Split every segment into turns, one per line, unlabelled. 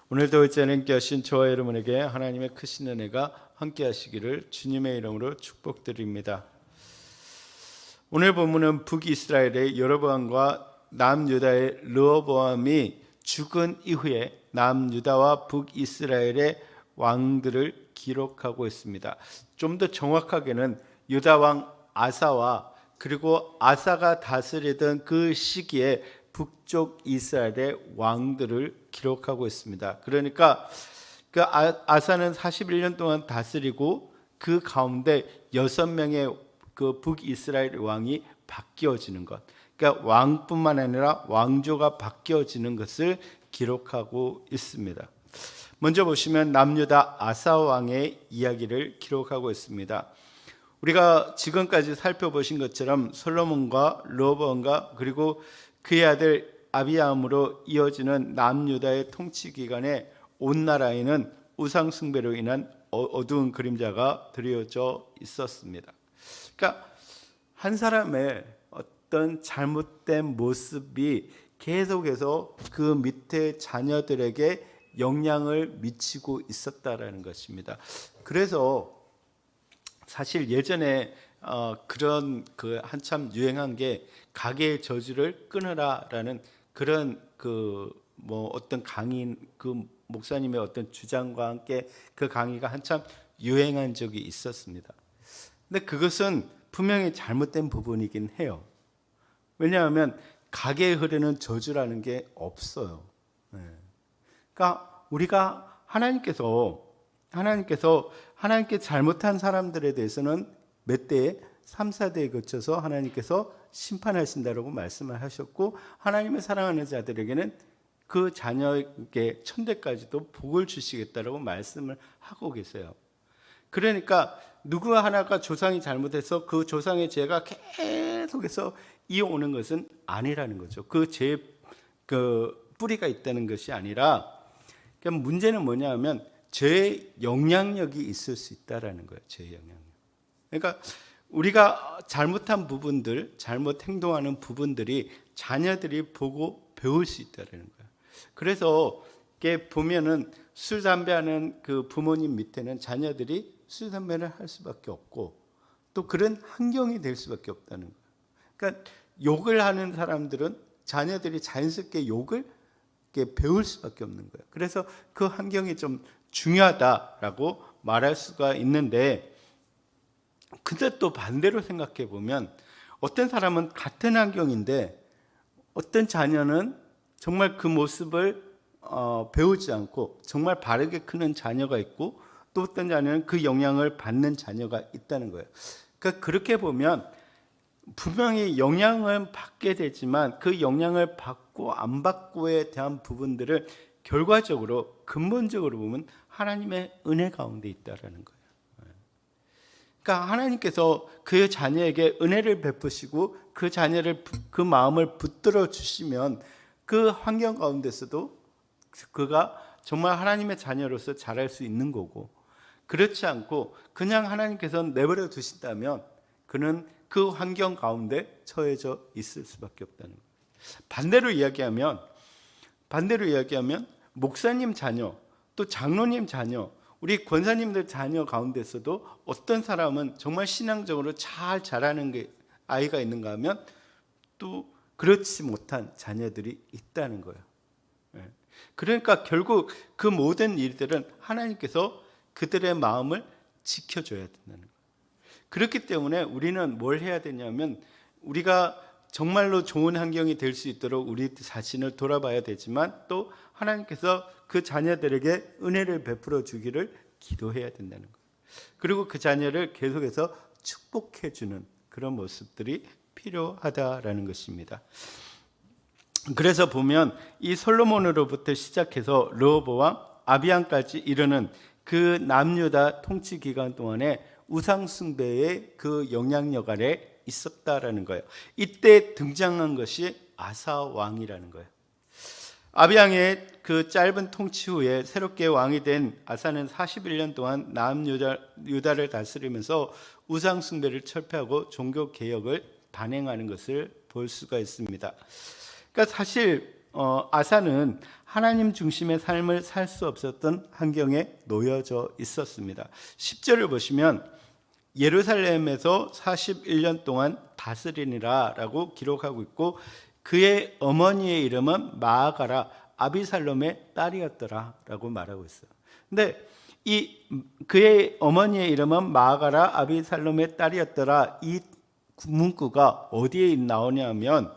오늘도 어찌 함께 하신 저와 여러분에게 하나님의 크신 은혜가 함께 하시기를 주님의 이름으로 축복드립니다. 오늘 본문은 북이스라엘의 여로보암과 남유다의 르호보암이 죽은 이후에 남유다와 북이스라엘의 왕들을 기록하고 있습니다. 좀 더 정확하게는 유다 왕 아사와 그리고 아사가 다스리던 그 시기에 북쪽 이스라엘의 왕들을 기록하고 있습니다. 그러니까 그 아사는 41년 동안 다스리고 그 가운데 6명의 그 북이스라엘 왕이 바뀌어지는 것. 그러니까 왕뿐만 아니라 왕조가 바뀌어지는 것을 기록하고 있습니다. 먼저 보시면 남유다 아사 왕의 이야기를 기록하고 있습니다. 우리가 지금까지 살펴보신 것처럼 솔로몬과 르호보암과 그리고 그의 아들 아비암으로 이어지는 남유다의 통치 기간에 온 나라에는 우상 숭배로 인한 어두운 그림자가 드려져 있었습니다. 그러니까 한 사람의 어떤 잘못된 모습이 계속해서 그 밑에 자녀들에게 영향을 미치고 있었다라는 것입니다. 그래서 사실 예전에 그런 그 한참 유행한 게 가게의 저주를 끊으라라는 그런 뭐 어떤 강의 그 목사님의 어떤 주장과 함께 그 강의가 한참 유행한 적이 있었습니다. 근데 그것은 분명히 잘못된 부분이긴 해요. 왜냐하면 가게에 흐르는 저주라는 게 없어요. 그러니까 우리가 하나님께 잘못한 사람들에 대해서는 몇 대에 3, 4대에 거쳐서 하나님께서 심판하신다라고 말씀을 하셨고 하나님의 사랑하는 자들에게는 그 자녀에게 천대까지도 복을 주시겠다라고 말씀을 하고 계세요. 그러니까 누구 하나가 조상이 잘못해서 그 조상의 죄가 계속해서 이어오는 것은 아니라는 거죠. 그 죄의 그 뿌리가 있다는 것이 아니라 그러니까 문제는 뭐냐면 죄의 영향력이 있을 수 있다라는 거예요. 죄의 영향력. 그러니까 우리가 잘못한 부분들, 잘못 행동하는 부분들이 자녀들이 보고 배울 수 있다라는 거예요. 그래서 이게 보면은 술 담배하는 그 부모님 밑에는 자녀들이 술 담배를 할 수밖에 없고 또 그런 환경이 될 수밖에 없다는 거예요. 그러니까 욕을 하는 사람들은 자녀들이 자연스럽게 욕을 배울 수밖에 없는 거예요. 그래서 그 환경이 좀 중요하다라고 말할 수가 있는데, 근데 또 반대로 생각해 보면 어떤 사람은 같은 환경인데 어떤 자녀는 정말 그 모습을 배우지 않고 정말 바르게 크는 자녀가 있고 또 어떤 자녀는 그 영향을 받는 자녀가 있다는 거예요. 그러니까 그렇게 보면 분명히 영향을 받게 되지만 그 영향을 받고 안 받고에 대한 부분들을 결과적으로 근본적으로 보면 하나님의 은혜 가운데 있다라는 거예요. 그러니까 하나님께서 그 자녀에게 은혜를 베푸시고 그 자녀를 그 마음을 붙들어 주시면 그 환경 가운데서도 그가 정말 하나님의 자녀로서 자랄 수 있는 거고, 그렇지 않고 그냥 하나님께서 내버려 두신다면 그는 그 환경 가운데 처해져 있을 수밖에 없다는 거예요. 반대로 이야기하면 목사님 자녀, 또 장로님 자녀, 우리 권사님들 자녀 가운데서도 어떤 사람은 정말 신앙적으로 잘 자라는 게 아이가 있는가 하면 또 그렇지 못한 자녀들이 있다는 거예요. 그러니까 결국 그 모든 일들은 하나님께서 그들의 마음을 지켜줘야 된다는 거예요. 그렇기 때문에 우리는 뭘 해야 되냐면 우리가 정말로 좋은 환경이 될 수 있도록 우리 자신을 돌아봐야 되지만 또 하나님께서 그 자녀들에게 은혜를 베풀어 주기를 기도해야 된다는 거예요. 그리고 그 자녀를 계속해서 축복해 주는 그런 모습들이 필요하다라는 것입니다. 그래서 보면 이 솔로몬으로부터 시작해서 르호보암, 아비암까지 이르는 그 남유다 통치 기간 동안에 우상 숭배의 그 영향력 아래 있었다라는 거예요. 이때 등장한 것이 아사 왕이라는 거예요. 아비양의 그 짧은 통치 후에 새롭게 왕이 된 아사는 41년 동안 남유다를 다스리면서 우상 숭배를 철폐하고 종교 개혁을 단행하는 것을 볼 수가 있습니다. 그러니까 사실 아사는 하나님 중심의 삶을 살 수 없었던 환경에 놓여져 있었습니다. 10절을 보시면 예루살렘에서 41년 동안 다스리니라 라고 기록하고 있고, 그의 어머니의 이름은 마아가라 아비살롬의 딸이었더라 라고 말하고 있어요. 근데 이 그의 어머니의 이름은 마아가라 아비살롬의 딸이었더라, 이 문구가 어디에 나오냐면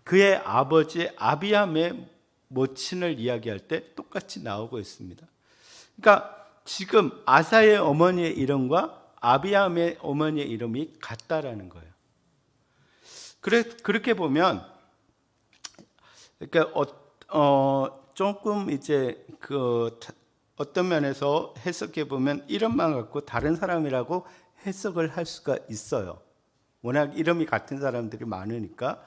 그의 아버지 아비암의 모친을 이야기할 때 똑같이 나오고 있습니다. 그러니까 지금 아사의 어머니의 이름과 아비암의 어머니의 이름이 같다라는 거예요. 그렇게 보면, 그러니까 조금 이제 어떤 면에서 해석해 보면 이름만 갖고 다른 사람이라고 해석을 할 수가 있어요. 워낙 이름이 같은 사람들이 많으니까.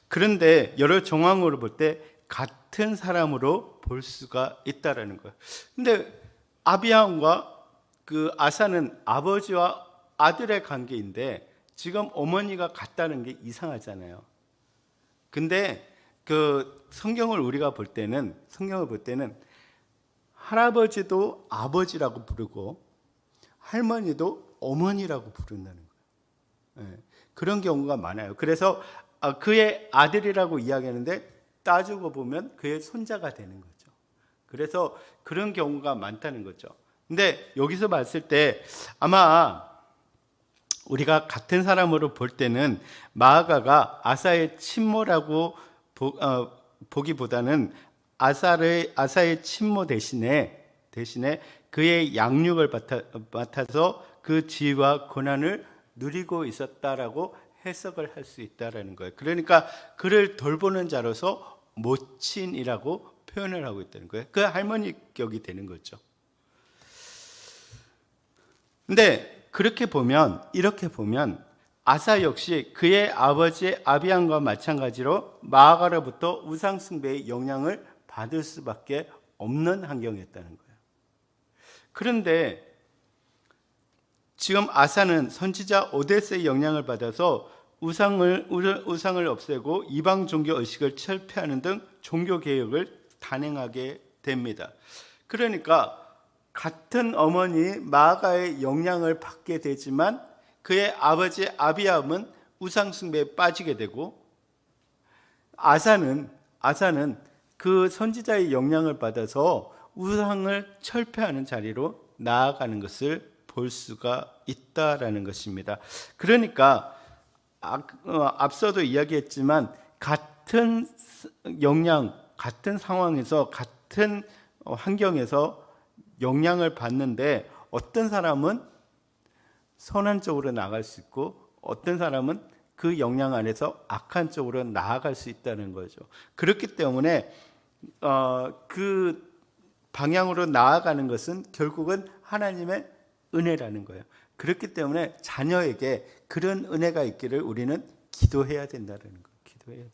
그런데 여러 정황으로 볼 때 같은 사람으로 볼 수가 있다라는 거예요. 근데 아비암과 그 아사는 아버지와 아들의 관계인데 지금 어머니가 같다는 게 이상하잖아요. 근데 그 성경을 우리가 볼 때는 할아버지도 아버지라고 부르고 할머니도 어머니라고 부른다는 거예요. 네, 그런 경우가 많아요. 그래서 그의 아들이라고 이야기하는데 따지고 보면 그의 손자가 되는 거죠. 그래서 그런 경우가 많다는 거죠. 근데 여기서 봤을 때 아마 우리가 같은 사람으로 볼 때는 마아가가 아사의 친모라고 보기보다는 아사의 친모 대신에 그의 양육을 맡아서 그 지위와 권한을 누리고 있었다라고 해석을 할 수 있다라는 거예요. 그러니까 그를 돌보는 자로서 모친이라고 표현을 하고 있다는 거예요. 그 할머니 격이 되는 거죠. 근데 이렇게 보면 아사 역시 그의 아버지 아비암과 마찬가지로 마아가로부터 우상 숭배의 영향을 받을 수밖에 없는 환경이었다는 거예요. 그런데 지금 아사는 선지자 오데스의 영향을 받아서 우상을 없애고 이방 종교 의식을 철폐하는 등 종교 개혁을 단행하게 됩니다. 그러니까 같은 어머니 마아가의 영향을 받게 되지만 그의 아버지 아비암은 우상 숭배에 빠지게 되고, 아사는 그 선지자의 영향을 받아서 우상을 철폐하는 자리로 나아가는 것을 볼 수가 있다라는 것입니다. 그러니까 앞서도 이야기했지만 같은 영향, 같은 상황에서 같은 환경에서 영향을 받는데 어떤 사람은 선한 쪽으로 나아갈 수 있고 어떤 사람은 그 영향 안에서 악한 쪽으로 나아갈 수 있다는 거죠. 그렇기 때문에 그 방향으로 나아가는 것은 결국은 하나님의 은혜라는 거예요. 그렇기 때문에 자녀에게 그런 은혜가 있기를 우리는 기도해야 된다는 거예요. 기도해야 돼.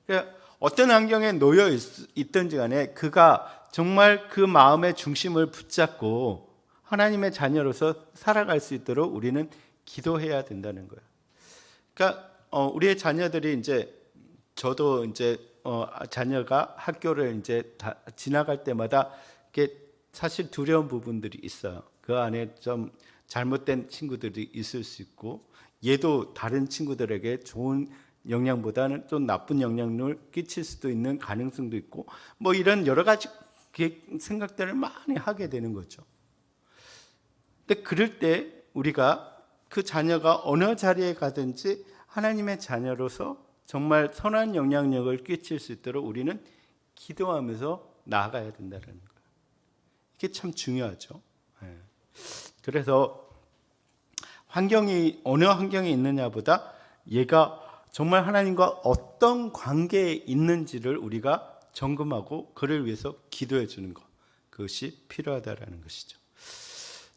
그러니까 어떤 환경에 놓여 있든지 간에 그가 정말 그 마음의 중심을 붙잡고 하나님의 자녀로서 살아갈 수 있도록 우리는 기도해야 된다는 거예요. 그러니까 우리의 자녀들이 저도 자녀가 학교를 다 지나갈 때마다 이게 사실 두려운 부분들이 있어요. 그 안에 좀 잘못된 친구들이 있을 수 있고, 얘도 다른 친구들에게 좋은 영향보다는 좀 나쁜 영향을 끼칠 수도 있는 가능성도 있고, 뭐 이런 여러 가지 생각들을 많이 하게 되는 거죠. 근데 그럴 때 우리가 그 자녀가 어느 자리에 가든지 하나님의 자녀로서 정말 선한 영향력을 끼칠 수 있도록 우리는 기도하면서 나아가야 된다는 거예요. 이게 참 중요하죠. 그래서 어느 환경에 있느냐보다 얘가 정말 하나님과 어떤 관계에 있는지를 우리가 점검하고 그를 위해서 기도해 주는 것, 그것이 필요하다라는 것이죠.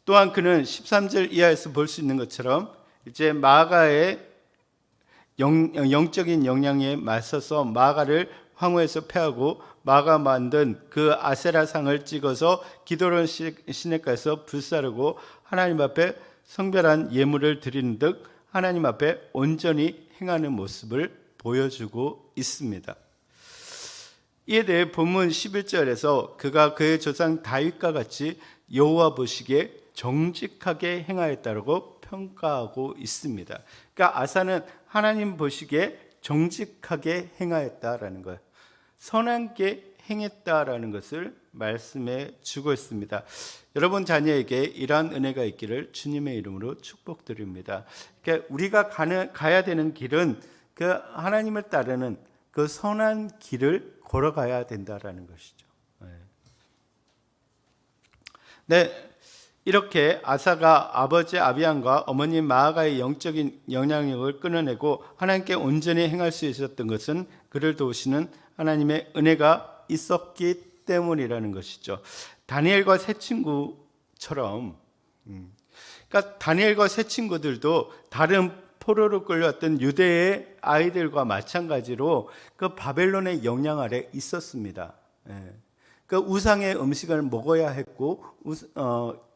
또한 그는 13절 이하에서 볼 수 있는 것처럼 이제 마아가의 영적인 영향에 맞서서 마아가를 황후에서 패하고 마아가 만든 그 아세라상을 찍어서 기드론 시내가에서 불사르고 하나님 앞에 성별한 예물을 드리는 등 하나님 앞에 온전히 행하는 모습을 보여주고 있습니다. 이에 대해 본문 11절에서 그가 그의 조상 다윗과 같이 여호와 보시기에 정직하게 행하였다고 평가하고 있습니다. 그러니까 아사는 하나님 보시기에 정직하게 행하였다라는 거예요. 선하게 행했다라는 것을 말씀해 주고 있습니다. 여러분 자녀에게 이러한 은혜가 있기를 주님의 이름으로 축복드립니다. 그러니까 우리가 가야 되는 길은 그 하나님을 따르는 그 선한 길을 걸어가야 된다라는 것이죠. 네, 이렇게 아사가 아버지 아비암과 어머니 마아가의 영적인 영향력을 끊어내고 하나님께 온전히 행할 수 있었던 것은 그를 도우시는 하나님의 은혜가 있었기 때문이라는 것이죠. 다니엘과 세 친구처럼, 그러니까 다니엘과 세 친구들도 다른 포로로 끌려왔던 유대의 아이들과 마찬가지로 그 바벨론의 영향 아래 있었습니다. 그 우상의 음식을 먹어야 했고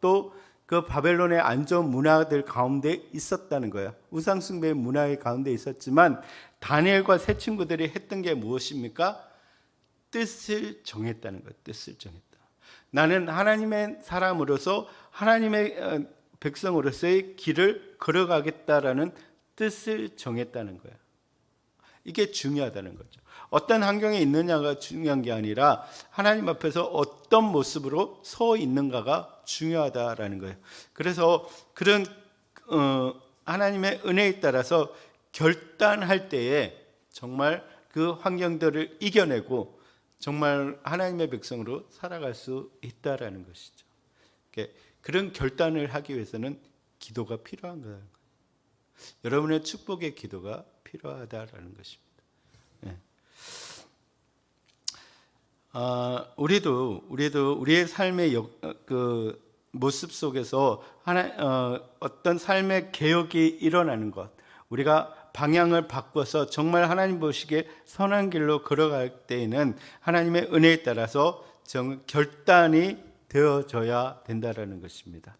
또 그 바벨론의 안 좋은 문화들 가운데 있었다는 거예요. 우상 숭배의 문화의 가운데 있었지만 다니엘과 세 친구들이 했던 게 무엇입니까? 뜻을 정했다는 거예요. 뜻을 정했다. 나는 하나님의 사람으로서 하나님의 백성으로서의 길을 걸어가겠다라는 뜻을 정했다는 거예요. 이게 중요하다는 거죠. 어떤 환경에 있느냐가 중요한 게 아니라 하나님 앞에서 어떤 모습으로 서 있는가가 중요하다라는 거예요. 그래서 그런 하나님의 은혜에 따라서 결단할 때에 정말 그 환경들을 이겨내고 정말 하나님의 백성으로 살아갈 수 있다라는 것이죠. 그런 결단을 하기 위해서는 기도가 필요한 거예요. 여러분의 축복의 기도가 필요하다라는 것입니다. 우리도 우리의 삶의 그 모습 속에서 어떤 삶의 개혁이 일어나는 것, 우리가 방향을 바꿔서 정말 하나님 보시기에 선한 길로 걸어갈 때에는 하나님의 은혜에 따라서 결단이 되어져야 된다라는 것입니다.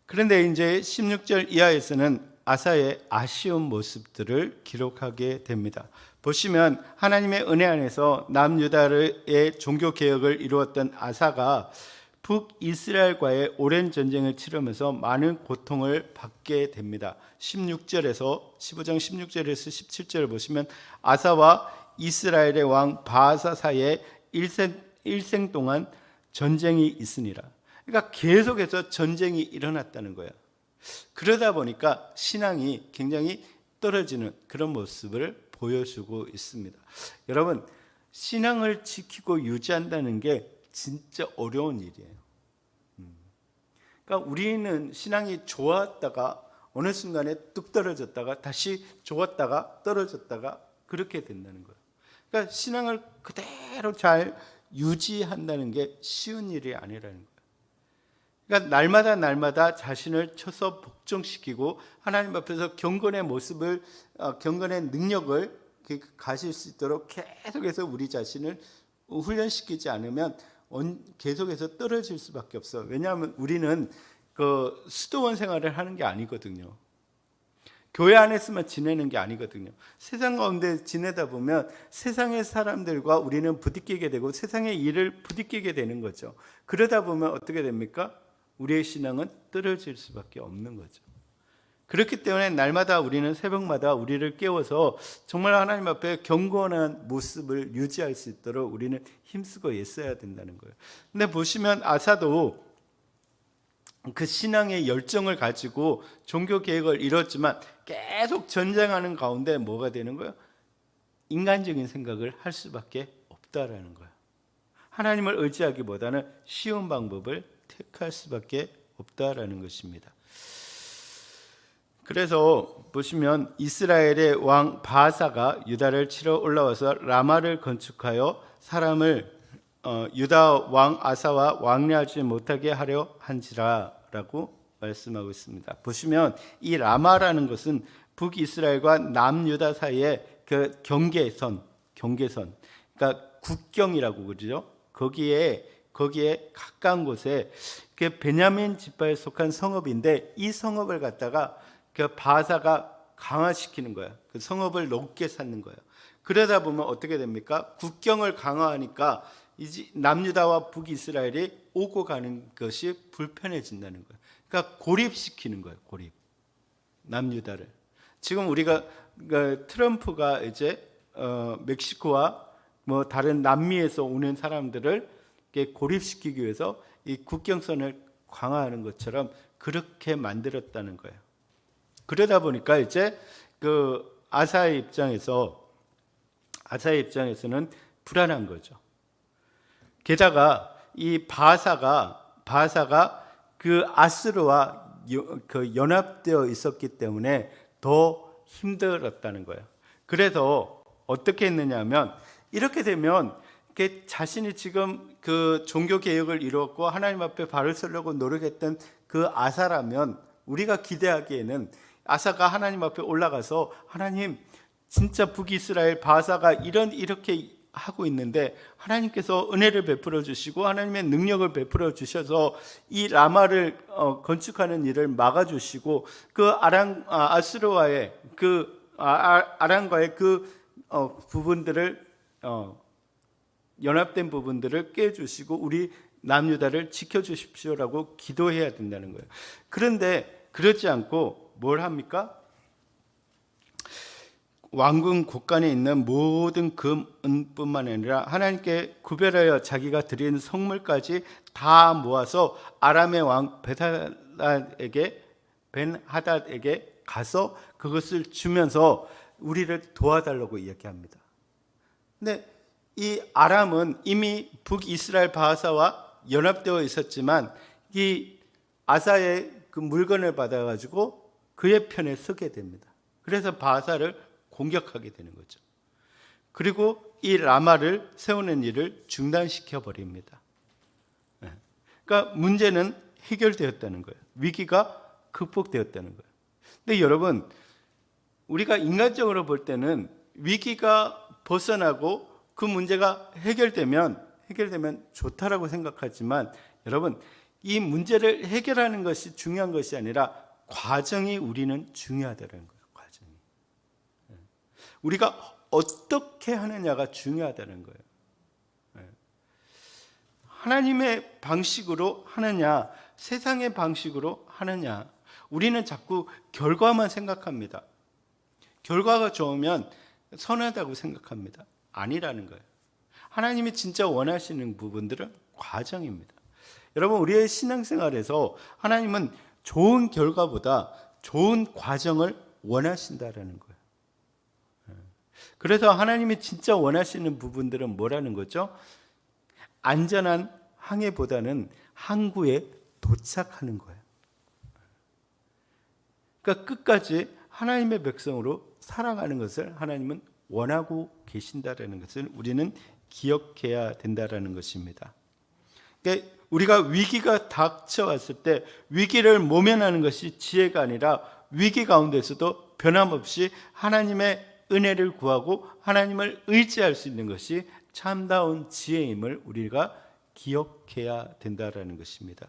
그런데 이제 16절 이하에서는 아사의 아쉬운 모습들을 기록하게 됩니다. 보시면 하나님의 은혜 안에서 남유다의 종교 개혁을 이루었던 아사가 북이스라엘과의 오랜 전쟁을 치르면서 많은 고통을 받게 됩니다. 15장 16절에서 17절을 보시면 아사와 이스라엘의 왕 바하사 사이에 일생 동안 전쟁이 있으니라. 그러니까 계속해서 전쟁이 일어났다는 거예요. 그러다 보니까 신앙이 굉장히 떨어지는 그런 모습을 보여주고 있습니다. 여러분, 신앙을 지키고 유지한다는 게 진짜 어려운 일이에요. 그러니까 우리는 신앙이 좋았다가 어느 순간에 뚝 떨어졌다가 다시 좋았다가 떨어졌다가 그렇게 된다는 거예요. 그러니까 신앙을 그대로 잘 유지한다는 게 쉬운 일이 아니라는 거예요. 그러니까 날마다 자신을 쳐서 복종시키고 하나님 앞에서 경건의 모습을, 경건의 능력을 가질 수 있도록 계속해서 우리 자신을 훈련시키지 않으면 계속해서 떨어질 수밖에 없어. 왜냐하면 우리는 그 수도원 생활을 하는 게 아니거든요. 교회 안에서만 지내는 게 아니거든요. 세상 가운데 지내다 보면 세상의 사람들과 우리는 부딪히게 되고 세상의 일을 부딪히게 되는 거죠. 그러다 보면 어떻게 됩니까? 우리의 신앙은 떨어질 수밖에 없는 거죠. 그렇기 때문에 날마다 우리는 새벽마다 우리를 깨워서 정말 하나님 앞에 경건한 모습을 유지할 수 있도록 우리는 힘쓰고 애써야 된다는 거예요. 근데 보시면 아사도 그 신앙의 열정을 가지고 종교 계획을 이뤘지만 계속 전쟁하는 가운데 뭐가 되는 거예요? 인간적인 생각을 할 수밖에 없다라는 거예요. 하나님을 의지하기보다는 쉬운 방법을 택할 수밖에 없다라는 것입니다. 그래서 보시면 이스라엘의 왕 바하사가 유다를 치러 올라와서 라마를 건축하여 사람을 유다 왕 아사와 왕래하지 못하게 하려 한지라라고 말씀하고 있습니다. 보시면 이 라마라는 것은 북이스라엘과 남유다 사이의 그 경계선, 그러니까 국경이라고 그러죠. 거기에 가까운 곳에 그 베냐민 지파에 속한 성읍인데 이 성읍을 갖다가 그 바하사가 강화시키는 거야. 그 성읍을 높게 쌓는 거예요. 그러다 보면 어떻게 됩니까? 국경을 강화하니까 이제 남유다와 북이스라엘이 오고 가는 것이 불편해진다는 거예요. 그러니까 고립시키는 거예요. 고립. 남유다를. 지금 우리가 트럼프가 이제 멕시코와 뭐 다른 남미에서 오는 사람들을 고립시키기 위해서 이 국경선을 강화하는 것처럼 그렇게 만들었다는 거예요. 그러다 보니까 이제 그 아사의 입장에서는 불안한 거죠. 게다가 이 바사가 그 아스르와 그 연합되어 있었기 때문에 더 힘들었다는 거예요. 그래서 어떻게 했느냐면 이렇게 되면 자신이 지금 그 종교 개혁을 이루었고 하나님 앞에 발을 쓰려고 노력했던 그 아사라면 우리가 기대하기에는 아사가 하나님 앞에 올라가서 하나님 진짜 북이스라엘 바사가 이렇게 하고 있는데 하나님께서 은혜를 베풀어 주시고 하나님의 능력을 베풀어 주셔서 이 라마를 건축하는 일을 막아 주시고 그 아스르와의 그 아람과의 그 부분들을 연합된 부분들을 깨 주시고 우리 남유다를 지켜 주십시오라고 기도해야 된다는 거예요. 그런데 그렇지 않고 뭘 합니까? 왕궁 곳간에 있는 모든 금, 은뿐만 아니라 하나님께 구별하여 자기가 드린 성물까지 다 모아서 아람의 왕 벤하닷에게 가서 그것을 주면서 우리를 도와달라고 이야기합니다. 근데 이 아람은 이미 북이스라엘 바하사와 연합되어 있었지만 이 아사의 그 물건을 받아가지고 그의 편에 서게 됩니다. 그래서 바하사를 공격하게 되는 거죠. 그리고 이 라마를 세우는 일을 중단시켜 버립니다. 그러니까 문제는 해결되었다는 거예요. 위기가 극복되었다는 거예요. 근데 여러분, 우리가 인간적으로 볼 때는 위기가 벗어나고 그 문제가 해결되면 좋다라고 생각하지만 여러분, 이 문제를 해결하는 것이 중요한 것이 아니라 과정이 우리는 중요하다는 거예요. 과정이. 우리가 어떻게 하느냐가 중요하다는 거예요. 하나님의 방식으로 하느냐, 세상의 방식으로 하느냐. 우리는 자꾸 결과만 생각합니다. 결과가 좋으면 선하다고 생각합니다. 아니라는 거예요. 하나님이 진짜 원하시는 부분들은 과정입니다. 여러분, 우리의 신앙생활에서 하나님은 좋은 결과보다 좋은 과정을 원하신다라는 거예요. 그래서 하나님이 진짜 원하시는 부분들은 뭐라는 거죠? 안전한 항해보다는 항구에 도착하는 거예요. 그러니까 끝까지 하나님의 백성으로 살아가는 것을 하나님은 원하고 계신다라는 것을 우리는 기억해야 된다라는 것입니다. 그러니까 우리가 위기가 닥쳐왔을 때 위기를 모면하는 것이 지혜가 아니라 위기 가운데서도 변함없이 하나님의 은혜를 구하고 하나님을 의지할 수 있는 것이 참다운 지혜임을 우리가 기억해야 된다라는 것입니다.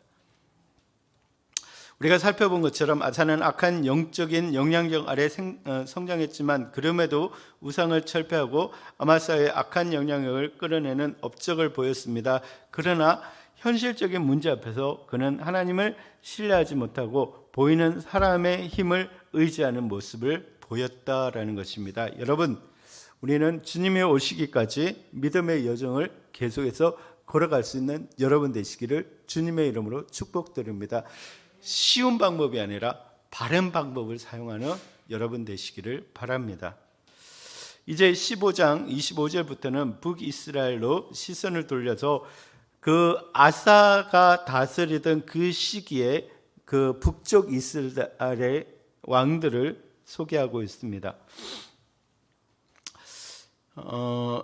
우리가 살펴본 것처럼 아사는 악한 영적인 영향력 아래 성장했지만 그럼에도 우상을 철폐하고 아마사의 악한 영향력을 끌어내는 업적을 보였습니다. 그러나 현실적인 문제 앞에서 그는 하나님을 신뢰하지 못하고 보이는 사람의 힘을 의지하는 모습을 보였다라는 것입니다. 여러분, 우리는 주님이 오시기까지 믿음의 여정을 계속해서 걸어갈 수 있는 여러분 되시기를 주님의 이름으로 축복드립니다. 쉬운 방법이 아니라 바른 방법을 사용하는 여러분 되시기를 바랍니다. 이제 15장 25절부터는 북이스라엘로 시선을 돌려서 그 아사가 다스리던 그 시기에 그 북쪽 이스라엘의 왕들을 소개하고 있습니다.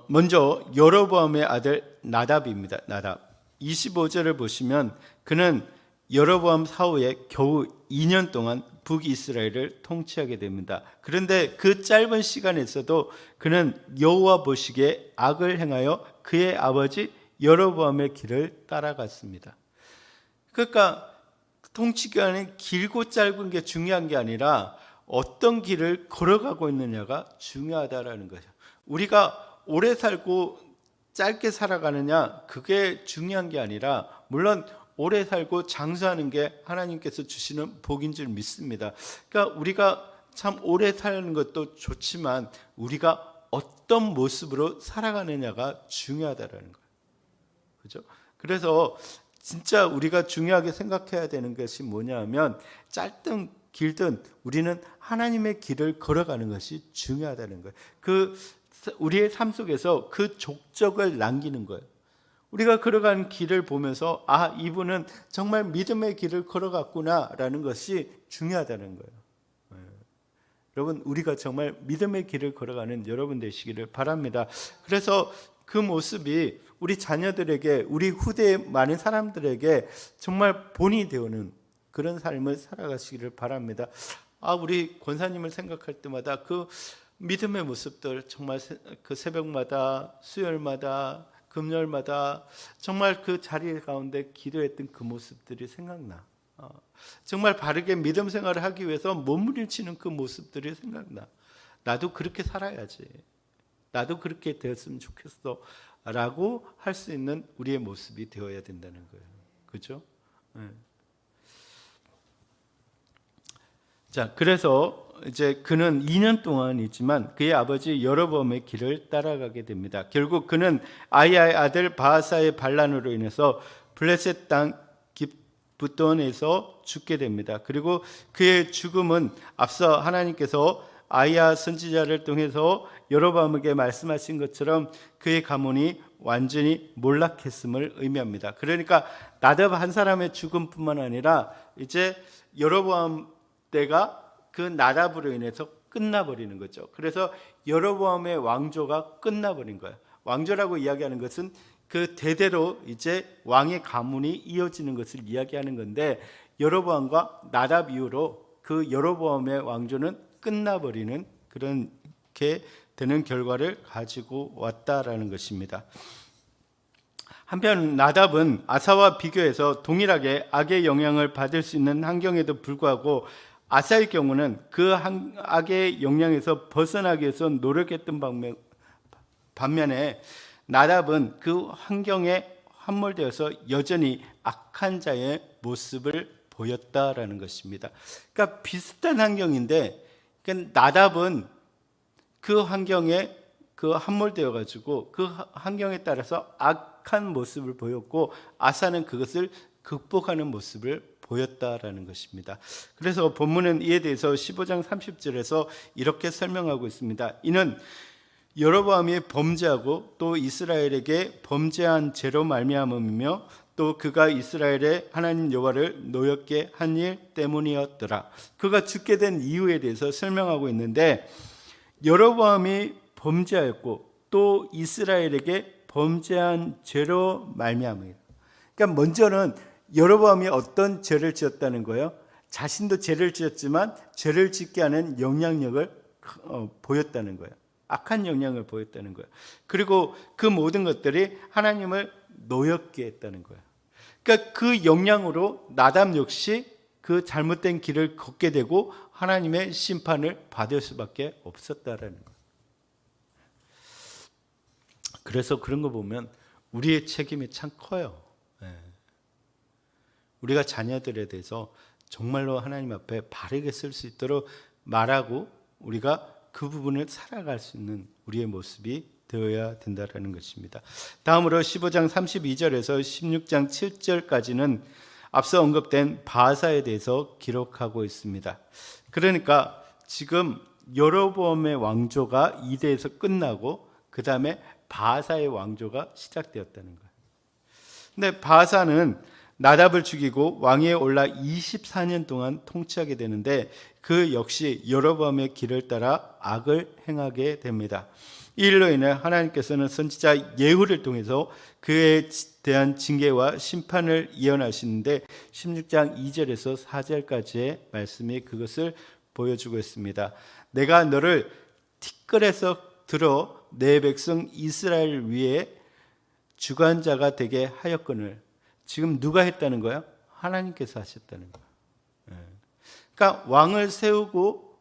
먼저 여로보암의 아들 나답입니다. 나답. 25절을 보시면 그는 여로보암 사후에 겨우 2년 동안 북이스라엘을 통치하게 됩니다. 그런데 그 짧은 시간에서도 그는 여호와 보시기에 악을 행하여 그의 아버지 여로보암의 길을 따라갔습니다. 그러니까 통치 기간이 길고 짧은 게 중요한 게 아니라 어떤 길을 걸어가고 있느냐가 중요하다라는 거죠. 우리가 오래 살고 짧게 살아가느냐 그게 중요한 게 아니라, 물론 오래 살고 장수하는 게 하나님께서 주시는 복인 줄 믿습니다. 그러니까 우리가 참 오래 사는 것도 좋지만 우리가 어떤 모습으로 살아가느냐가 중요하다라는 거예요. 그죠? 그래서 진짜 우리가 중요하게 생각해야 되는 것이 뭐냐면, 짧든 길든 우리는 하나님의 길을 걸어가는 것이 중요하다는 거예요. 우리의 삶 속에서 그 족적을 남기는 거예요. 우리가 걸어가는 길을 보면서 이분은 정말 믿음의 길을 걸어갔구나라는 것이 중요하다는 거예요. 여러분, 우리가 정말 믿음의 길을 걸어가는 여러분 되시기를 바랍니다. 그래서 그 모습이 우리 자녀들에게, 우리 후대의 많은 사람들에게 정말 본이 되어오는 그런 삶을 살아가시기를 바랍니다. 우리 권사님을 생각할 때마다 그 믿음의 모습들, 정말 그 새벽마다, 수요일마다, 금요일마다 정말 그 자리 가운데 기도했던 그 모습들이 생각나. 정말 바르게 믿음 생활을 하기 위해서 몸부림치는 그 모습들이 생각나. 나도 그렇게 살아야지, 나도 그렇게 되었으면 좋겠어 라고 할 수 있는 우리의 모습이 되어야 된다는 거예요. 그죠? 네. 자, 그래서 이제 그는 2년 동안이지만 그의 아버지 여로보암의 길을 따라가게 됩니다. 결국 그는 아이야의 아들 바하사의 반란으로 인해서 블레셋 땅 붓돈에서 죽게 됩니다. 그리고 그의 죽음은 앞서 하나님께서 아이야 선지자를 통해서 여로보암에게 말씀하신 것처럼 그의 가문이 완전히 몰락했음을 의미합니다. 그러니까 나답 한 사람의 죽음뿐만 아니라 이제 여로보암 때가 그 나답으로 인해서 끝나버리는 거죠. 그래서 여로보암의 왕조가 끝나버린 거예요. 왕조라고 이야기하는 것은 그 대대로 이제 왕의 가문이 이어지는 것을 이야기하는 건데, 여로보암과 나답 이후로 그 여로보암의 왕조는 끝나버리는 그렇게 되는 결과를 가지고 왔다라는 것입니다. 한편 나답은 아사와 비교해서 동일하게 악의 영향을 받을 수 있는 환경에도 불구하고 아사의 경우는 그 악의 영향에서 벗어나기 위해서 노력했던 반면에 나답은 그 환경에 함몰되어서 여전히 악한 자의 모습을 보였다라는 것입니다. 그러니까 비슷한 환경인데, 그러니까 나답은 그 환경에 함몰되어 가지고 그 환경에 따라서 악한 모습을 보였고, 아사는 그것을 극복하는 모습을 보였다라는 것입니다. 그래서 본문은 이에 대해서 15장 30절에서 이렇게 설명하고 있습니다. 이는 여로보암이 범죄하고 또 이스라엘에게 범죄한 죄로 말미암음이며 또 그가 이스라엘의 하나님 여호와를 노엽게 한 일 때문이었더라. 그가 죽게 된 이유에 대해서 설명하고 있는데, 여로보암이 범죄하였고 또 이스라엘에게 범죄한 죄로 말미암음이라. 그러니까 먼저는 여로보암이 어떤 죄를 지었다는 거예요? 자신도 죄를 지었지만 죄를 짓게 하는 영향력을 보였다는 거예요. 악한 영향을 보였다는 거예요. 그리고 그 모든 것들이 하나님을 노엽게 했다는 거예요. 그러니까 그 영향으로 나답 역시 그 잘못된 길을 걷게 되고 하나님의 심판을 받을 수밖에 없었다라는 거예요. 그래서 그런 거 보면 우리의 책임이 참 커요. 우리가 자녀들에 대해서 정말로 하나님 앞에 바르게 쓸 수 있도록 말하고 우리가 그 부분을 살아갈 수 있는 우리의 모습이 되어야 된다는 것입니다. 다음으로 15장 32절에서 16장 7절까지는 앞서 언급된 바하사에 대해서 기록하고 있습니다. 그러니까 지금 여로보암의 왕조가 2대에서 끝나고 그 다음에 바하사의 왕조가 시작되었다는 거예요. 근데 바하사는 나답을 죽이고 왕위에 올라 24년 동안 통치하게 되는데, 그 역시 여로보암의 길을 따라 악을 행하게 됩니다. 이 일로 인해 하나님께서는 선지자 예후를 통해서 그에 대한 징계와 심판을 예언하시는데 16장 2절에서 4절까지의 말씀이 그것을 보여주고 있습니다. 내가 너를 티끌에서 들어 내 백성 이스라엘 위에 주관자가 되게 하였거늘. 지금 누가 했다는 거예요? 하나님께서 하셨다는 거예요. 그러니까 왕을 세우고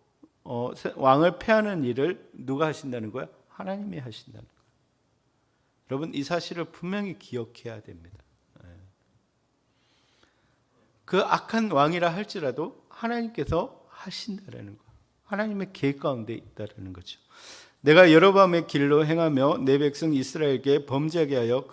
왕을 패하는 일을 누가 하신다는 거야? 하나님이 하신다는 거야. 여러분, 이 사실을 분명히 기억해야 됩니다. 그 악한 왕이라 할지라도 하나님께서 하신다라는 거, 하나님의 계획 가운데 있다라는 거죠. 내가 여로보암의 길로 행하며 내 백성 이스라엘에게 범죄하게 하여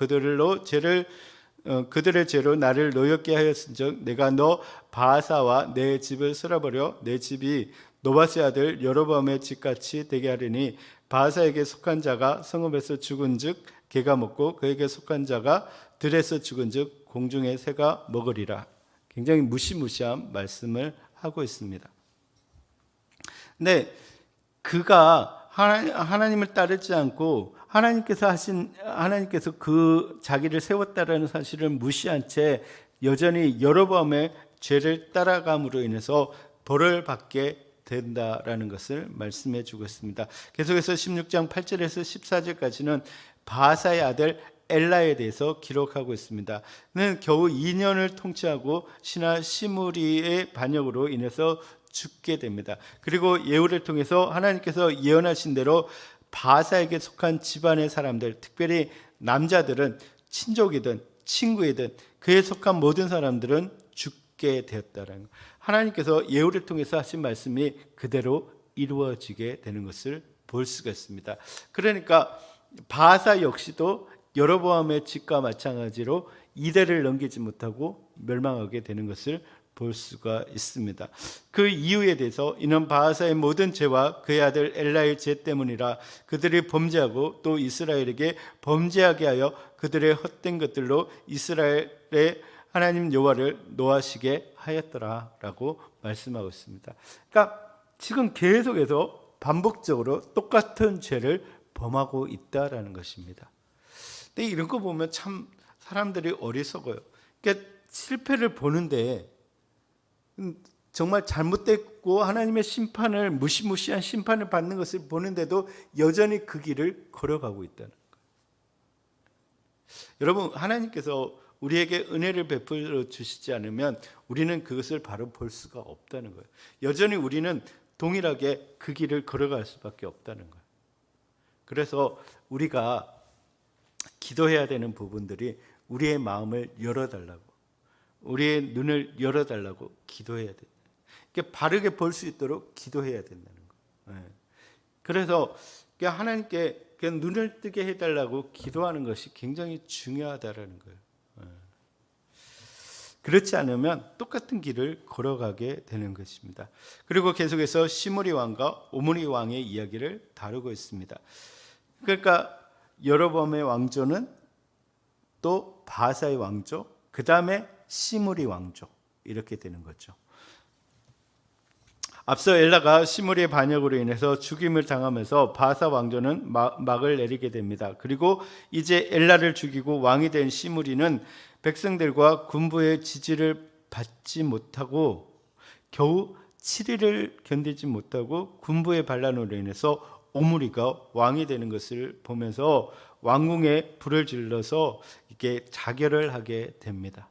그들의 죄로 나를 노엽게 하였은즉 내가 너 바하사와 내 집을 쓸어버려 내 집이 노바스의 아들 여로보암의 집같이 되게 하리니 바하사에게 속한 자가 성읍에서 죽은즉 개가 먹고 그에게 속한 자가 들에서 죽은즉 공중의 새가 먹으리라. 굉장히 무시무시한 말씀을 하고 있습니다. 근데 그가 하나님을 따르지 않고 하나님께서 그 자기를 세웠다라는 사실을 무시한 채 여전히 여로보암의 죄를 따라감으로 인해서 벌을 받게 된다라는 것을 말씀해 주고 있습니다. 계속해서 16장 8절에서 14절까지는 바하사의 아들 엘라에 대해서 기록하고 있습니다. 는 겨우 2년을 통치하고 신하 시므리의 반역으로 인해서 죽게 됩니다. 그리고 예후를 통해서 하나님께서 예언하신 대로 바하사에게 속한 집안의 사람들, 특별히 남자들은 친족이든 친구이든 그에 속한 모든 사람들은 죽게 되었다라는 것. 하나님께서 예후를 통해서 하신 말씀이 그대로 이루어지게 되는 것을 볼 수가 있습니다. 그러니까 바하사 역시도 여로보암의 집과 마찬가지로 이대를 넘기지 못하고 멸망하게 되는 것을 볼 수가 있습니다. 그 이유에 대해서 이는 바하사의 모든 죄와 그의 아들 엘라의 죄 때문이라 그들이 범죄하고 또 이스라엘에게 범죄하게 하여 그들의 헛된 것들로 이스라엘의 하나님 여호와를 노하시게 하였더라라고 말씀하고 있습니다. 그러니까 지금 계속해서 반복적으로 똑같은 죄를 범하고 있다라는 것입니다. 근데 이런 거 보면 참 사람들이 어리석어요. 그러니까 실패를 보는데 정말 잘못됐고 하나님의 심판을 무시무시한 심판을 받는 것을 보는데도 여전히 그 길을 걸어가고 있다는 거예요. 여러분, 하나님께서 우리에게 은혜를 베풀어 주시지 않으면 우리는 그것을 바로 볼 수가 없다는 거예요. 여전히 우리는 동일하게 그 길을 걸어갈 수밖에 없다는 거예요. 그래서 우리가 기도해야 되는 부분들이 우리의 마음을 열어달라고, 우리의 눈을 열어달라고 기도해야 돼요. 바르게 볼 수 있도록 기도해야 된다는 거예요. 그래서 하나님께 눈을 뜨게 해달라고 기도하는 것이 굉장히 중요하다는 거예요. 그렇지 않으면 똑같은 길을 걸어가게 되는 것입니다. 그리고 계속해서 시므리 왕과 오므리 왕의 이야기를 다루고 있습니다. 그러니까 여로보암의 왕조는 또 바하사의 왕조, 그 다음에 시므리 왕조, 이렇게 되는 거죠. 앞서 엘라가 시므리의 반역으로 인해서 죽임을 당하면서 바하사 왕조는 막을 내리게 됩니다. 그리고 이제 엘라를 죽이고 왕이 된 시므리는 백성들과 군부의 지지를 받지 못하고 겨우 7일을 견디지 못하고 군부의 반란으로 인해서 오므리가 왕이 되는 것을 보면서 왕궁에 불을 질러서 이렇게 자결을 하게 됩니다.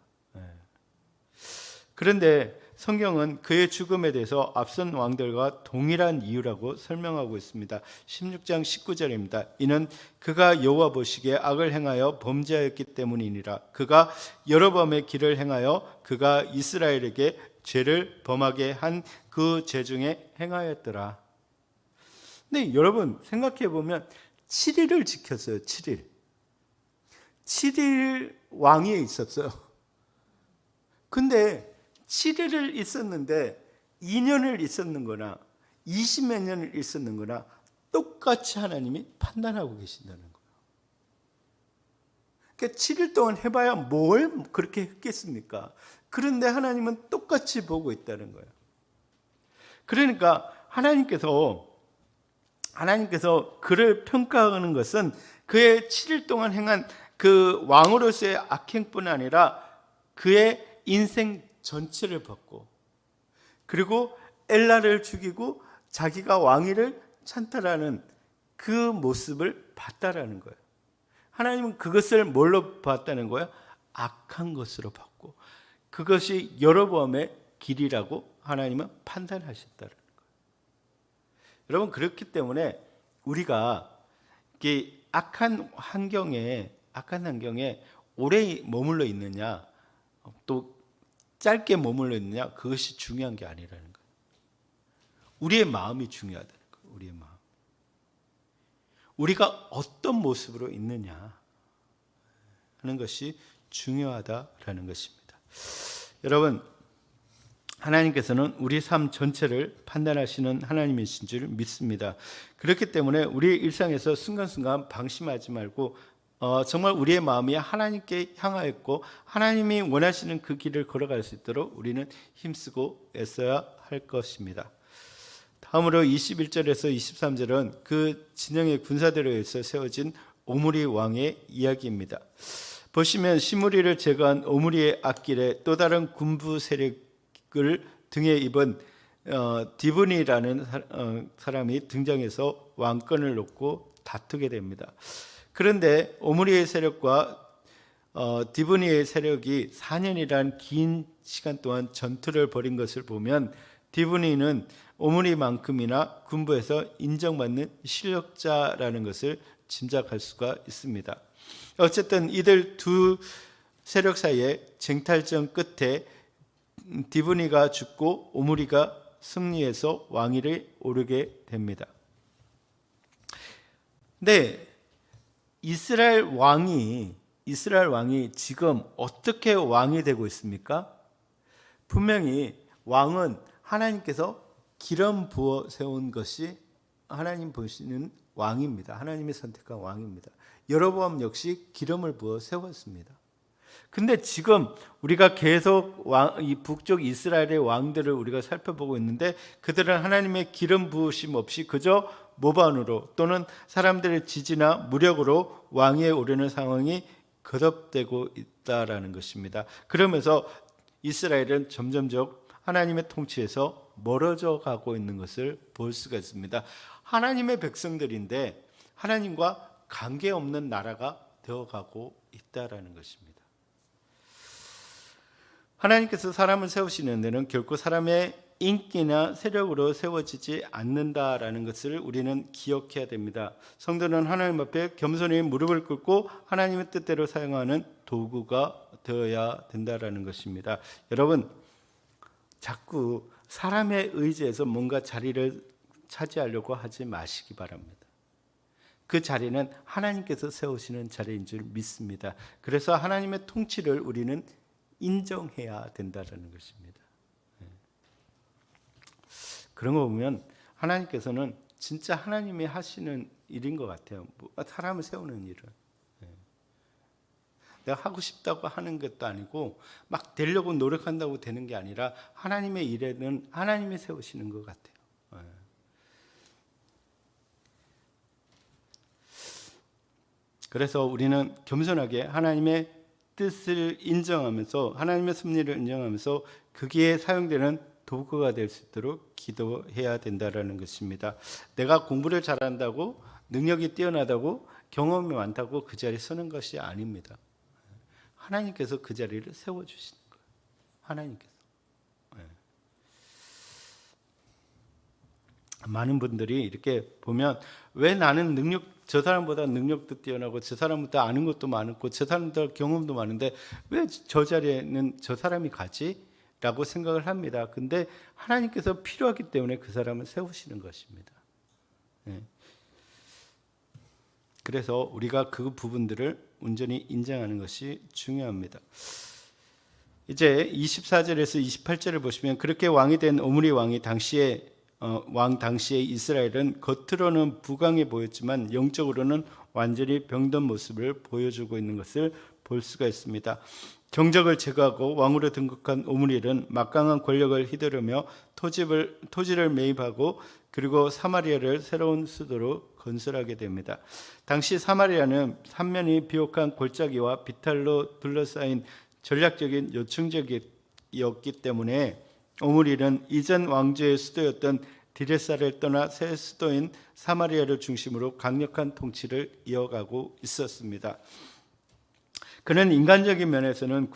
그런데 성경은 그의 죽음에 대해서 앞선 왕들과 동일한 이유라고 설명하고 있습니다. 16장 19절입니다. 이는 그가 여호와 보시기에 악을 행하여 범죄하였기 때문이니라. 그가 여로보암의 길을 행하여 그가 이스라엘에게 죄를 범하게 한 그 죄 중에 행하였더라. 근데 여러분 생각해 보면 7일을 지켰어요. 7일. 7일 왕위에 있었어요. 근데 7일을 있었는데 2년을 있었는 거나 20몇 년을 있었는 거나 똑같이 하나님이 판단하고 계신다는 거예요. 그러니까 7일 동안 해봐야 뭘 그렇게 했겠습니까? 그런데 하나님은 똑같이 보고 있다는 거예요. 그러니까 하나님께서 그를 평가하는 것은 그의 7일 동안 행한 그 왕으로서의 악행뿐 아니라 그의 인생 전체를 받고 그리고 엘라를 죽이고 자기가 왕위를 찬탈하는 그 모습을 봤다라는 거예요. 하나님은 그것을 뭘로 봤다는 거예요? 악한 것으로 봤고 그것이 여로보암의 길이라고 하나님은 판단하셨다는 거예요. 여러분, 그렇기 때문에 우리가 이게 악한 환경에 오래 머물러 있느냐, 또 짧게 머물러 있느냐, 그것이 중요한 게 아니라는 거예요. 우리의 마음이 중요하다는 거예요. 우리의 마음. 우리가 어떤 모습으로 있느냐 하는 것이 중요하다라는 것입니다. 여러분, 하나님께서는 우리 삶 전체를 판단하시는 하나님이신 줄 믿습니다. 그렇기 때문에 우리의 일상에서 순간순간 방심하지 말고 정말 우리의 마음이 하나님께 향하였고 하나님이 원하시는 그 길을 걸어갈 수 있도록 우리는 힘쓰고 애써야 할 것입니다. 다음으로 21절에서 23절은 그 진영의 군사대로에서 세워진 오므리 왕의 이야기입니다. 보시면 시므리를 제거한 오므리의 앞길에 또 다른 군부 세력을 등에 입은 디브니라는 사람이 등장해서 왕권을 놓고 다투게 됩니다. 그런데 오므리의 세력과 디브니의 세력이 4년이란 긴 시간 동안 전투를 벌인 것을 보면 디브니는 오므리만큼이나 군부에서 인정받는 실력자라는 것을 짐작할 수가 있습니다. 어쨌든 이들 두 세력 사이의 쟁탈전 끝에 디브니가 죽고 오므리가 승리해서 왕위를 오르게 됩니다. 네, 이스라엘 왕이 지금 어떻게 왕이 되고 있습니까? 분명히 왕은 하나님께서 기름 부어 세운 것이 하나님 보시는 왕입니다. 하나님이 선택한 왕입니다. 여로보암 역시 기름을 부어 세웠습니다. 근데 지금 우리가 계속 이 북쪽 이스라엘의 왕들을 우리가 살펴보고 있는데 그들은 하나님의 기름 부으심 없이 그저 모반으로 또는 사람들의 지지나 무력으로 왕위에 오르는 상황이 거듭되고 있다라는 것입니다. 그러면서 이스라엘은 점점점 하나님의 통치에서 멀어져 가고 있는 것을 볼 수가 있습니다. 하나님의 백성들인데 하나님과 관계없는 나라가 되어가고 있다라는 것입니다. 하나님께서 사람을 세우시는 데는 결코 사람의 인기나 세력으로 세워지지 않는다라는 것을 우리는 기억해야 됩니다. 성도는 하나님 앞에 겸손히 무릎을 꿇고 하나님의 뜻대로 사용하는 도구가 되어야 된다라는 것입니다. 여러분, 자꾸 사람의 의지에서 뭔가 자리를 차지하려고 하지 마시기 바랍니다. 그 자리는 하나님께서 세우시는 자리인 줄 믿습니다. 그래서 하나님의 통치를 우리는 인정해야 된다는 것입니다. 그런 거 보면 하나님께서는 진짜 하나님이 하시는 일인 것 같아요. 사람을 세우는 일은. 내가 하고 싶다고 하는 것도 아니고 막 되려고 노력한다고 되는 게 아니라 하나님의 일에는 하나님이 세우시는 것 같아요. 그래서 우리는 겸손하게 하나님의 뜻을 인정하면서 하나님의 섭리를 인정하면서 거기에 사용되는 도구가 될 수 있도록 기도해야 된다라는 것입니다. 내가 공부를 잘한다고 능력이 뛰어나다고 경험이 많다고 그 자리에 서는 것이 아닙니다. 하나님께서 그 자리를 세워주시는 거예요. 하나님께서. 많은 분들이 이렇게 보면 왜 나는 저 사람보다 능력도 뛰어나고 저 사람보다 아는 것도 많고 저 사람보다 경험도 많은데 왜 저 자리에는 저 사람이 가지? 라고 생각을 합니다. 근데 하나님께서 필요하기 때문에 그 사람을 세우시는 것입니다. 그래서 우리가 그 부분들을 온전히 인정하는 것이 중요합니다. 이제 24절에서 28절을 보시면 그렇게 왕이 된 오므리 왕이 당시에 이스라엘은 겉으로는 부강해 보였지만 영적으로는 완전히 병든 모습을 보여주고 있는 것을 볼 수가 있습니다. 경적을 제거하고 왕으로 등극한 오므리는 막강한 권력을 휘두르며 토지를 매입하고 그리고 사마리아를 새로운 수도로 건설하게 됩니다. 당시 사마리아는 삼면이 비옥한 골짜기와 비탈로 둘러싸인 전략적인 요충지였기 때문에 오므리는 이전 왕조의 수도였던 디레사를 떠나 새 수도인 사마리아를 중심으로 강력한 통치를 이어가고 있었습니다. 그는 인간적인 면에서는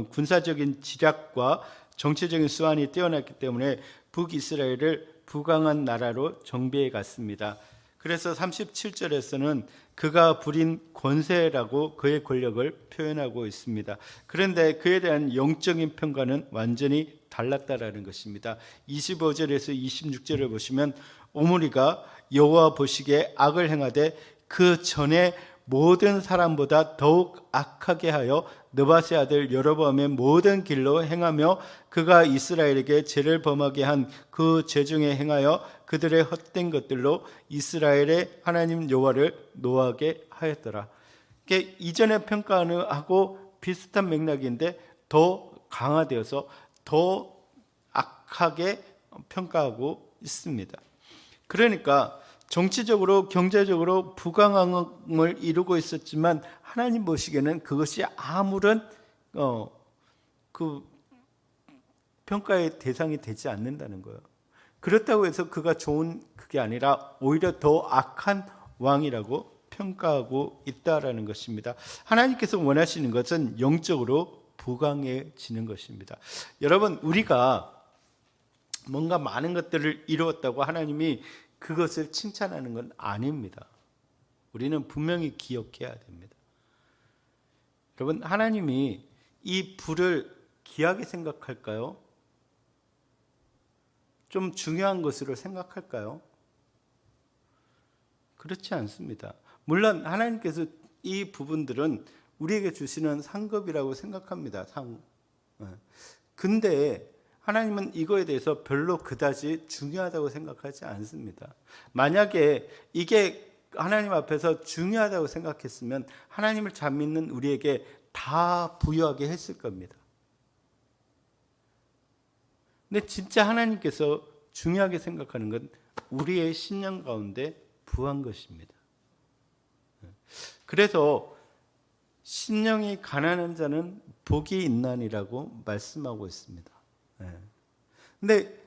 군사적인 지략과 정치적인 수완이 뛰어났기 때문에 북이스라엘을 부강한 나라로 정비해 갔습니다. 그래서 37절에서는 그가 부린 권세라고 그의 권력을 표현하고 있습니다. 그런데 그에 대한 영적인 평가는 완전히 달랐다라는 것입니다. 25절에서 26절을 보시면 오므리가 여호와 보시기에 악을 행하되 그 전에 모든 사람보다 더욱 악하게 하여 느바세 아들 여로보암의 모든 길로 행하며 그가 이스라엘에게 죄를 범하게 한 그 죄 중에 행하여 그들의 헛된 것들로 이스라엘의 하나님 여호와를 노하게 하였더라. 이게 이전의 평가하고 비슷한 맥락인데 더 강화되어서 더 악하게 평가하고 있습니다. 그러니까 정치적으로 경제적으로 부강함을 이루고 있었지만 하나님 보시기에는 그것이 아무런 그 평가의 대상이 되지 않는다는 거예요. 그렇다고 해서 그가 좋은 그게 아니라 오히려 더 악한 왕이라고 평가하고 있다라는 것입니다. 하나님께서 원하시는 것은 영적으로 부강해지는 것입니다. 여러분, 우리가 뭔가 많은 것들을 이루었다고 하나님이 그것을 칭찬하는 건 아닙니다. 우리는 분명히 기억해야 됩니다. 여러분, 하나님이 이 불을 귀하게 생각할까요? 좀 중요한 것으로 생각할까요? 그렇지 않습니다. 물론 하나님께서 이 부분들은 우리에게 주시는 상급이라고 생각합니다. 근데 하나님은 이거에 대해서 별로 그다지 중요하다고 생각하지 않습니다. 만약에 이게 하나님 앞에서 중요하다고 생각했으면 하나님을 잘 믿는 우리에게 다 부여하게 했을 겁니다. 근데 진짜 하나님께서 중요하게 생각하는 건 우리의 신령 가운데 부한 것입니다. 그래서 신령이 가난한 자는 복이 있나니라고 말씀하고 있습니다. 근데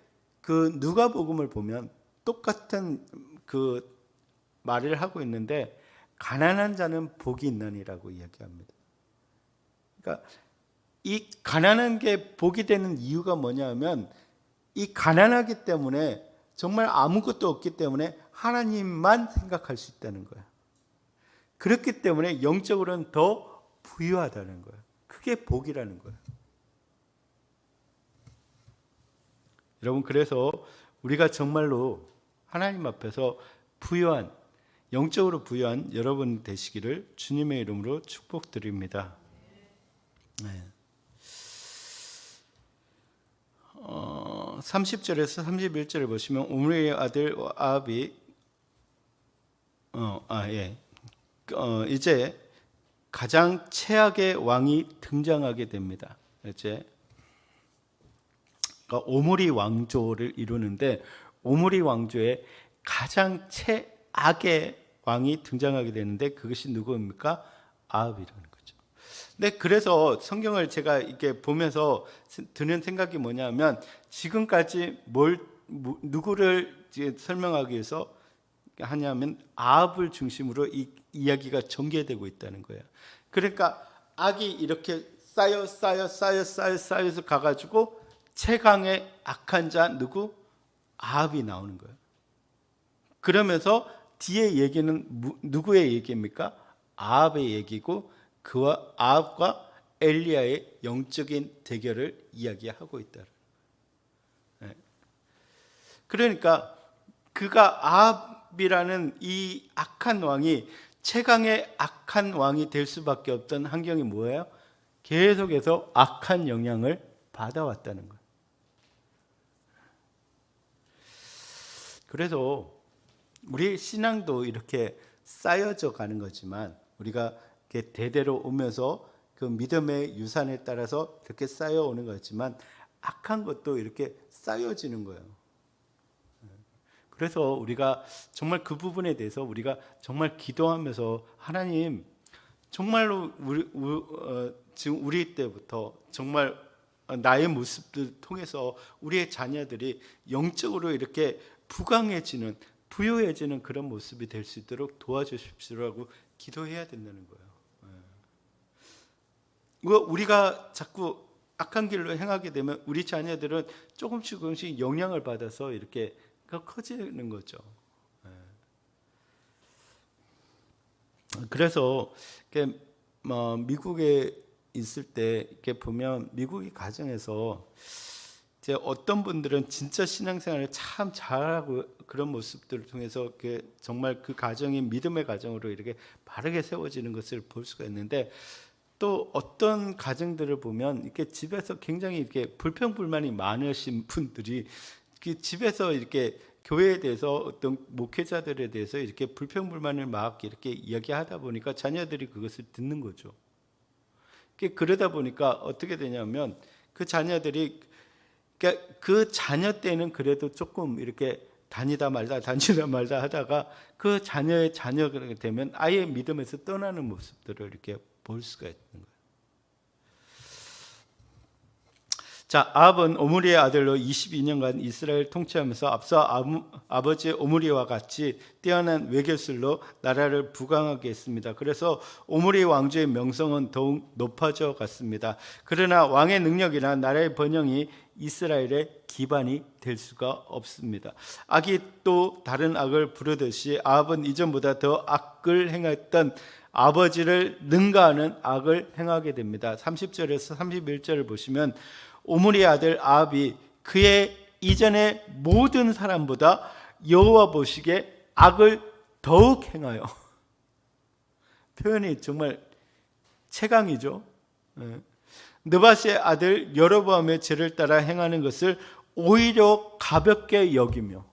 그 누가복음을 보면 똑같은 그 말을 하고 있는데 가난한 자는 복이 있나니라고 이야기합니다. 그러니까 이 가난한 게 복이 되는 이유가 뭐냐면 이 가난하기 때문에 정말 아무것도 없기 때문에 하나님만 생각할 수 있다는 거예요. 그렇기 때문에 영적으로는 더 부유하다는 거예요. 그게 복이라는 거예요. 여러분, 그래서 우리가 정말로 하나님 앞에서 부유한, 영적으로 부유한 여러분 되시기를 주님의 이름으로 축복드립니다. 네. 30절에서 31절을 보시면 오므리의 아들 아합이 이제 가장 최악의 왕이 등장하게 됩니다. 이제 그러니까 오므리 왕조를 이루는데 오므리 왕조의 가장 최악의 왕이 등장하게 되는데 그것이 누구입니까? 아합이라는 거죠. 네, 그래서 성경을 제가 이렇게 보면서 드는 생각이 뭐냐면 지금까지 누구를 설명하기 위해서 하냐면 아합을 중심으로 이 이야기가 전개되고 있다는 거예요. 그러니까 악이 이렇게 쌓여서 가가지고 최강의 악한 자 누구? 아합이 나오는 거예요. 그러면서 뒤에 얘기는 누구의 얘기입니까? 아합의 얘기고 그와 아합과 엘리야의 영적인 대결을 이야기하고 있다. 그러니까 그가 아합이라는 이 악한 왕이 최강의 악한 왕이 될 수밖에 없던 환경이 뭐예요? 계속해서 악한 영향을 받아왔다는 거예요. 그래서 우리 신앙도 이렇게 쌓여져 가는 거지만 우리가 이렇게 대대로 오면서 그 믿음의 유산에 따라서 이렇게 쌓여오는 거지만 악한 것도 이렇게 쌓여지는 거예요. 그래서 우리가 정말 그 부분에 대해서 우리가 정말 기도하면서 하나님 정말로 지금 우리 때부터 정말 나의 모습들 통해서 우리의 자녀들이 영적으로 이렇게 부강해지는 부유해지는 그런 모습이 될 수 있도록 도와주십시오라고 기도해야 된다는 거예요. 우리가 자꾸 악한 길로 행하게 되면 우리 자녀들은 조금씩 영향을 받아서 이렇게 커지는 거죠. 그래서 이렇게 미국에 있을 때 이렇게 보면 미국의 가정에서 이제 어떤 분들은 진짜 신앙생활을 참 잘하고 그런 모습들을 통해서 이렇게 정말 그 가정이 믿음의 가정으로 이렇게 바르게 세워지는 것을 볼 수가 있는데, 또 어떤 가정들을 보면 이렇게 집에서 굉장히 이렇게 불평불만이 많으신 분들이 집에서 이렇게 교회에 대해서 어떤 목회자들에 대해서 이렇게 불평불만을 막 이렇게 이야기하다 보니까 자녀들이 그것을 듣는 거죠. 그러다 보니까 어떻게 되냐면 그 자녀들이, 그러니까 그 자녀 때는 그래도 조금 이렇게 다니다 말다 하다가 그 자녀의 자녀가 되면 아예 믿음에서 떠나는 모습들을 이렇게 볼 수가 있는 거예요. 자, 아합은 오므리의 아들로 22년간 이스라엘 통치하면서 앞서 아버지 오므리와 같이 뛰어난 외교술로 나라를 부강하게 했습니다. 그래서 오므리 왕조의 명성은 더욱 높아져 갔습니다. 그러나 왕의 능력이나 나라의 번영이 이스라엘의 기반이 될 수가 없습니다. 악이 또 다른 악을 부르듯이 아합은 이전보다 더 악을 행했던 아버지를 능가하는 악을 행하게 됩니다. 30절에서 31절을 보시면 오므리의 아들 아합이 그의 이전의 모든 사람보다 여호와 보시기에 악을 더욱 행하여, 표현이 정말 최강이죠. 느바스의 아들 여로보암의 죄를 따라 행하는 것을 오히려 가볍게 여기며,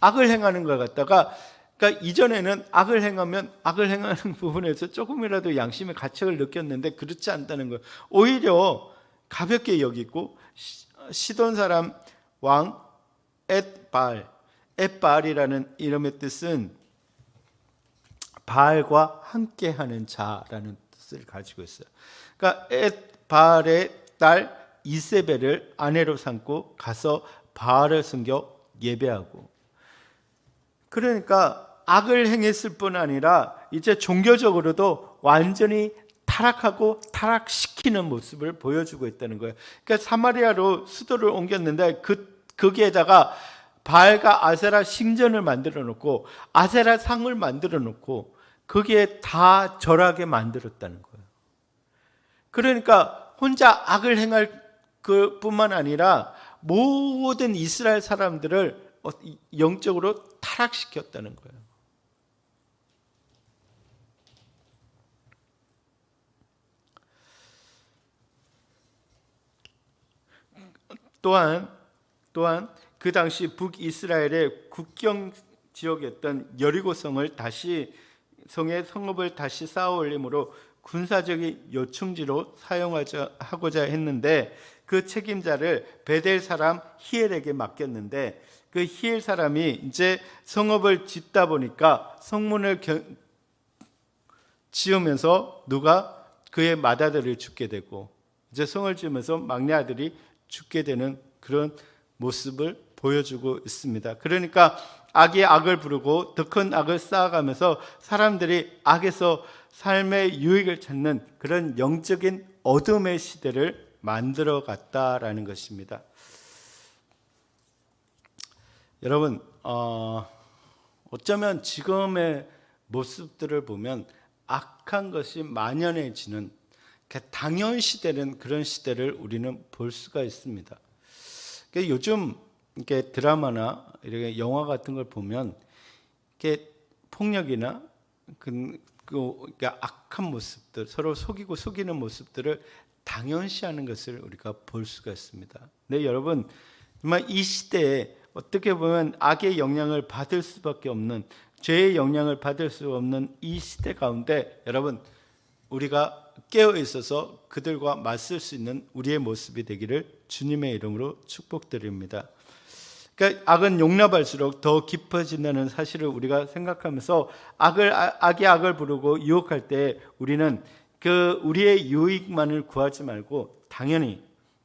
악을 행하는 것 같다가, 그러니까 이전에는 악을 행하는 부분에서 조금이라도 양심의 가책을 느꼈는데 그렇지 않다는 거예요. 오히려 가볍게 여기고, 시돈 사람 왕 엣바알이라는 이름의 뜻은 바알과 함께하는 자라는 뜻을 가지고 있어요. 그러니까 엣바알의 딸 이세벨을 아내로 삼고 가서 바알을 섬겨 예배하고, 그러니까 악을 행했을 뿐 아니라 이제 종교적으로도 완전히 타락하고 타락시키는 모습을 보여주고 있다는 거예요. 그러니까 사마리아로 수도를 옮겼는데 거기에다가 바알과 아세라 신전을 만들어 놓고 아세라 상을 만들어 놓고 거기에 다 절하게 만들었다는 거예요. 그러니까 혼자 악을 행할 그뿐만 아니라 모든 이스라엘 사람들을 영적으로 타락시켰다는 거예요. 또한 그 당시 북이스라엘의 국경 지역이었던 여리고성을 성의 성읍을 다시 쌓아 올림으로 군사적인 요충지로 사용하고자 했는데 그 책임자를 베델 사람 히엘에게 맡겼는데, 그 히엘 사람이 이제 성읍을 짓다 보니까 성문을 지으면서 누가 그의 맏아들을 죽게 되고, 이제 성을 지으면서 막내 아들이 죽게 되는 그런 모습을 보여주고 있습니다. 그러니까 악이 악을 부르고 더 큰 악을 쌓아가면서 사람들이 악에서 삶의 유익을 찾는 그런 영적인 어둠의 시대를 만들어 갔다라는 것입니다. 여러분, 어쩌면 지금의 모습들을 보면 악한 것이 만연해지는 당연시되는 그런 시대를 우리는 볼 수가 있습니다. 요즘 이렇게 드라마나 이렇게 영화 같은 걸 보면 이렇게 폭력이나 그러니까 악한 모습들, 서로 속이고 속이는 모습들을 당연시하는 것을 우리가 볼 수가 있습니다. 네, 여러분, 정말 이 시대에 어떻게 보면 악의 영향을 받을 수밖에 없는, 죄의 영향을 받을 수 없는 이 시대 가운데 여러분, 우리가 깨어 있어서 그들과 맞설 수 있는 우리의 모습이 되기를 주님의 이름으로 축복드립니다. 그러니까 악은 용납할수록 더 깊어진다는 사실을 우리가 생각하면서 악이 악을 부르고 유혹할 때 우리는 우리의 유익만을 구하지 말고 당연히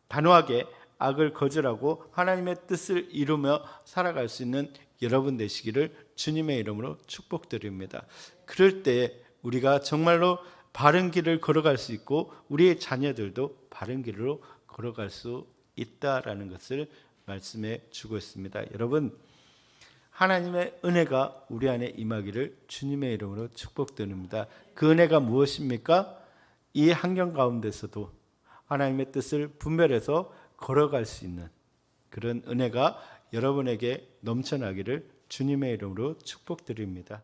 단호하게 악을 거절하고 하나님의 뜻을 이루며 살아갈 수 있는 여러분 되시기를 주님의 이름으로 축복드립니다. 그럴 때 우리가 정말로 바른 길을 걸어갈 수 있고 우리의 자녀들도 바른 길로 걸어갈 수 있다라는 것을 말씀해 주고 있습니다. 여러분, 하나님의 은혜가 우리 안에 임하기를 주님의 이름으로 축복드립니다. 그 은혜가 무엇입니까? 이 환경 가운데서도 하나님의 뜻을 분별해서 걸어갈 수 있는 그런 은혜가 여러분에게 넘쳐나기를 주님의 이름으로 축복드립니다.